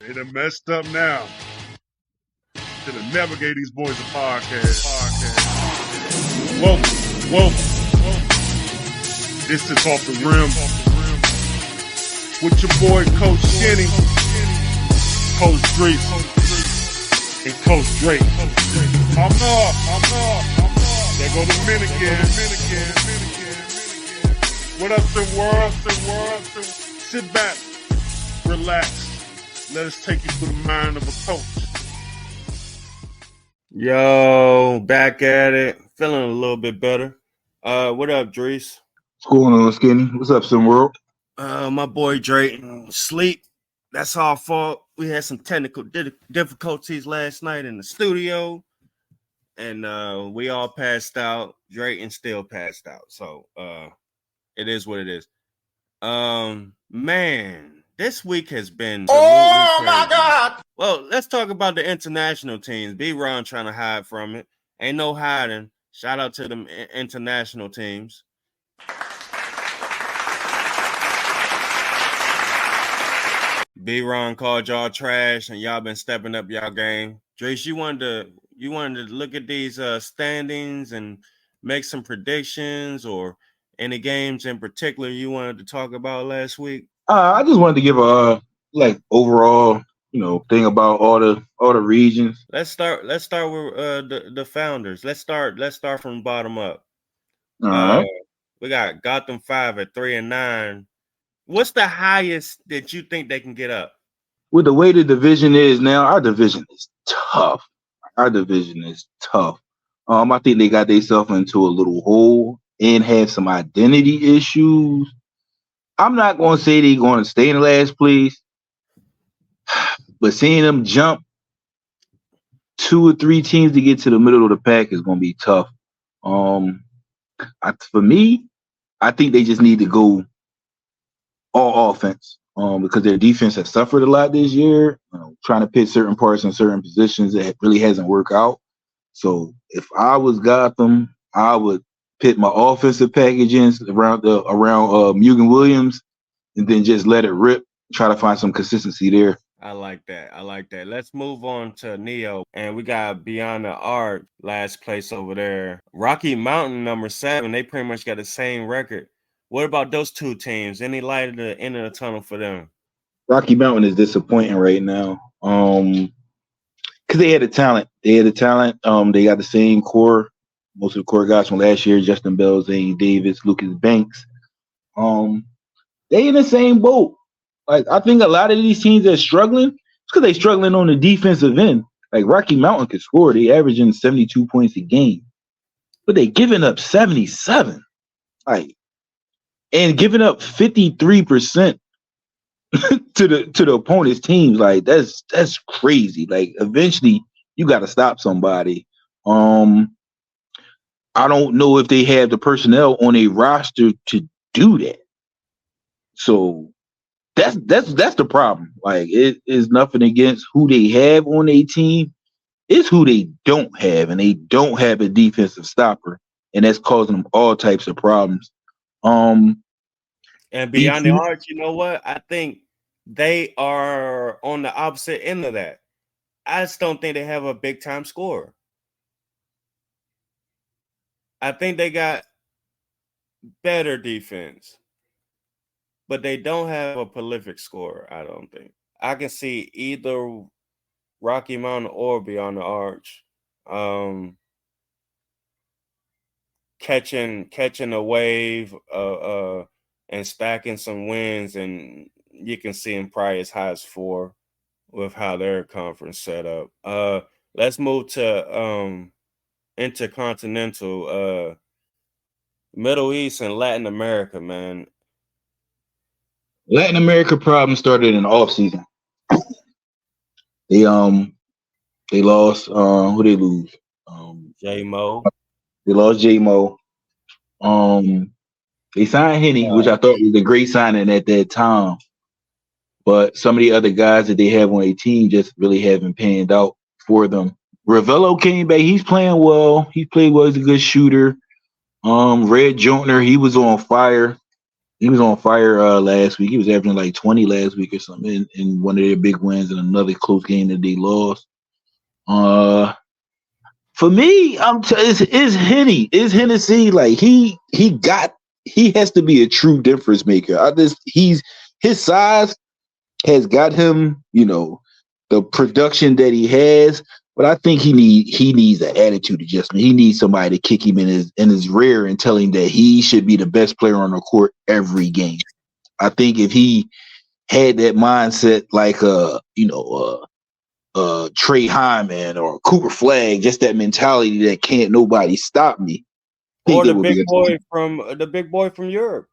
They done messed up now. Should have never gave these boys a podcast. Whoa. This is Off the Rim. With your boy, Coach Skinny, Coach Drees, and Coach Drake. I'm up. There go the minute again. What up, SimWorld? Sit back, relax. Let us take you through the mind of a coach. Yo, back at it. Feeling a little bit better. What up, Drees? What's going on, Skinny? What's up, SimWorld? My boy Drake, sleep. That's our fault. We had some technical difficulties last night in the studio, and we all passed out. Drayton still passed out. So it is what it is. Man, this week has been Oh crazy. my God! Well, let's talk about the international teams. B-Ron trying to hide from it. Ain't no hiding. Shout out to them international teams. B-Ron called y'all trash, and y'all been stepping up y'all game. Drace, you wanted to look at these standings and make some predictions, or any games in particular you wanted to talk about last week? I just wanted to give a overall, thing about all the regions. Let's start with the founders. Let's start from bottom up. All right. We got Gotham 5 at 3-9. What's the highest that you think they can get up? With the way the division is now, our division is tough. I think they got themselves into a little hole and have some identity issues. I'm not going to say they're going to stay in the last place, but seeing them jump 2 or 3 teams to get to the middle of the pack is going to be tough. For me, I think they just need to go all offense because their defense has suffered a lot this year, trying to pit certain parts in certain positions that really hasn't worked out. So if I was Gotham, I would pit my offensive packages around Mugen Williams and then just let it rip, try to find some consistency there. I like that. Let's move on to Neo. And we got Beyond the Arc, last place over there. Rocky Mountain, number 7. They pretty much got the same record. What about those two teams? Any light at the end of the tunnel for them? Rocky Mountain is disappointing right now. Because they had the talent. They got the same core. Most of the core guys from last year: Justin Bell, Zane Davis, Lucas Banks. They in the same boat. Like, I think a lot of these teams that are struggling, it's because they're struggling on the defensive end. Like, Rocky Mountain can score. They averaging 72 points a game. But they giving up 77. And giving up 53% to the opponent's teams. Like, that's crazy. Like, eventually you got to stop somebody. I don't know if they have the personnel on a roster to do that. So that's the problem. Like, it is nothing against who they have on a team. It's who they don't have, and they don't have a defensive stopper, and that's causing them all types of problems. And Beyond the Arc, you know what? I think they are on the opposite end of that. I just don't think they have a big time scorer. I think they got better defense, but they don't have a prolific scorer, I don't think. I can see either Rocky Mountain or Beyond the Arch catching a wave and stacking some wins, and you can see them probably as high as 4 with how their conference set up. Let's move to intercontinental, Middle East and Latin America, man. Latin America problem started in the offseason. They lost who they lose? J-Mo. They lost J-Mo. They signed Henny, which I thought was a great signing at that time. But some of the other guys that they have on a team just really haven't panned out for them. Ravello came back. He's playing well. He played well. He's a good shooter. Red Jontner, he was on fire. He was on fire last week. He was averaging like 20 last week or something in one of their big wins and another close game that they lost. For me, it's Henny. It's Hennessy. Like he has to be a true difference maker. His size has got him, the production that he has. But I think he needs an attitude adjustment. He needs somebody to kick him in his rear and tell him that he should be the best player on the court every game. I think if he had that mindset, like Trey Hyman or Cooper Flag, just that mentality that can't nobody stop me. Or the big boy from Europe.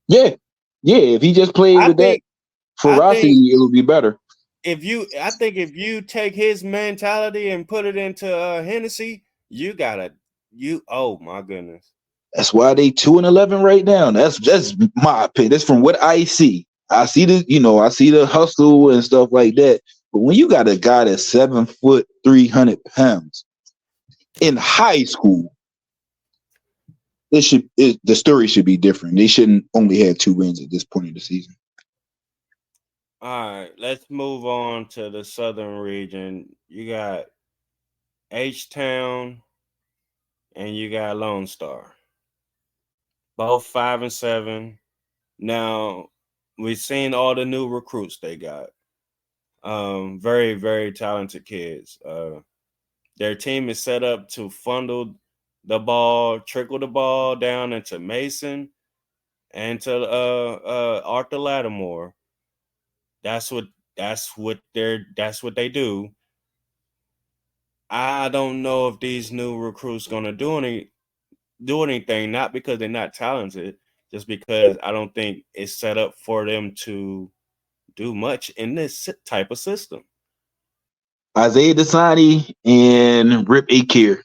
Yeah. If he just played with that ferocity, it would be better. I think if you take his mentality and put it into Hennessy, oh my goodness. That's why they 2-11 right now. That's my opinion. That's from what I see. I see the hustle and stuff like that. But when you got a guy that's 7 foot 300 pounds in high school, the story should be different. They shouldn't only have 2 wins at this point in the season. All right, let's move on to the southern region. You got H-Town and you got Lone Star. Both 5-7. Now, we've seen all the new recruits they got. Very, very talented kids. Their team is set up to trickle the ball down into Mason and to Arthur Lattimore. That's what they do. I don't know if these new recruits gonna do anything, not because they're not talented, just because I don't think it's set up for them to do much in this type of system. Isaiah Dasani and Rip Akir,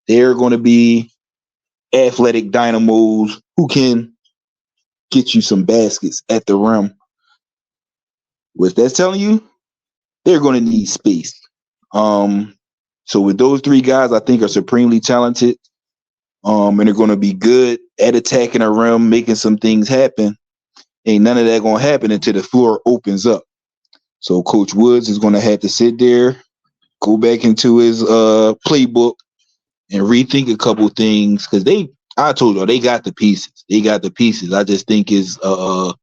they're going to be athletic dynamos who can get you some baskets at the rim. What that's telling you, they're going to need space. So with those 3 guys, I think are supremely talented, and they're going to be good at attacking the rim, making some things happen. Ain't none of that going to happen until the floor opens up. So Coach Woods is going to have to sit there, go back into his playbook, and rethink a couple things because I told you they got the pieces. I just think it's a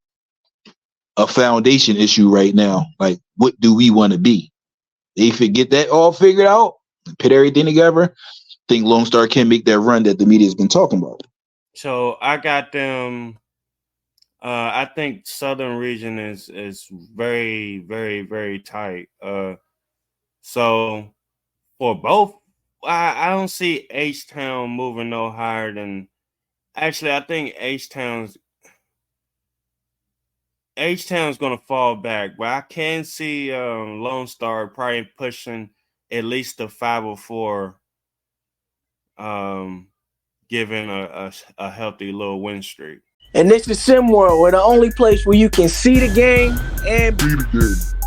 foundation issue right now. Like, what do we want to be? If they get that all figured out, put everything together, I think Lone Star can make that run that the media has been talking about. So I got them. I think Southern region is very, very, very tight. So for both, I don't see H-Town moving no higher than. Actually, I think H-Town's going to fall back, but I can see Lone Star probably pushing at least the 504, given a healthy little win streak. And this is SimWorld, where the only place where you can see the game and be the game.